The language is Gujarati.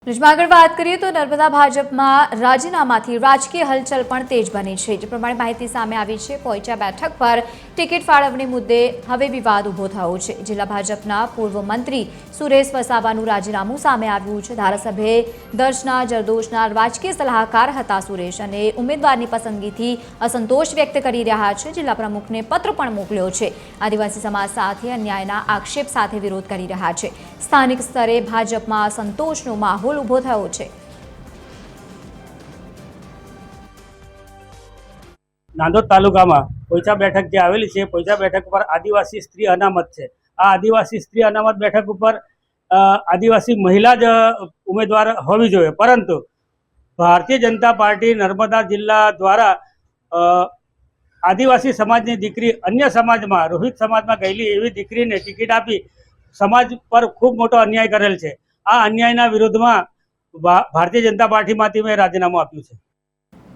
આગળ વાત કરીએ તો નર્મદા ભાજપમાં રાજીનામાથી રાજકીય હલચલ પણ તેજ બની છે। જે પ્રમાણે માહિતી સામે આવી છે, પોઈચા બેઠક પર ટિકિટ ફાળવણી મુદ્દે હવે વિવાદ ઊભો થયો છે। જિલ્લા ભાજપના પૂર્વ મંત્રી સુરેશ વસાવાનું રાજીનામું સામે આવ્યું છે। ધારાસભ્ય દર્શના જરદોશના રાજકીય સલાહકાર હતા સુરેશ અને ઉમેદવારની પસંદગીથી અસંતોષ વ્યક્ત કરી રહ્યા છે। જિલ્લા પ્રમુખને પત્ર પણ મોકલ્યો છે। આદિવાસી સમાજ સાથે અન્યાયના આક્ષેપ સાથે વિરોધ કરી રહ્યા છે। સ્થાનિક સ્તરે ભાજપમાં અસંતોષનો માહોલ ઉભો થયો છે। નાંદોદ તાલુકામાં પોઈચા બેઠક જે આવેલી છે, પોઈચા બેઠક પર આદિવાસી સ્ત્રી અનામત છે। આ આદિવાસી સ્ત્રી અનામત બેઠક ઉપર આદિવાસી મહિલા જ ઉમેદવાર હોવી જોઈએ, પરંતુ ભારતીય જનતા પાર્ટી નર્મદા જિલ્લા દ્વારા આદિવાસી સમાજની દીકરી અન્ય સમાજમાં રોહિત સમાજમાં ગયેલી એવી દીકરીને ટિકિટ આપી સમાજ પર ખૂબ મોટો અન્યાય કરેલ છે। આ અન્યાયના વિરોધમાં ભારતીય જનતા પાર્ટીમાંથી મેં રાજીનામું આપ્યું છે।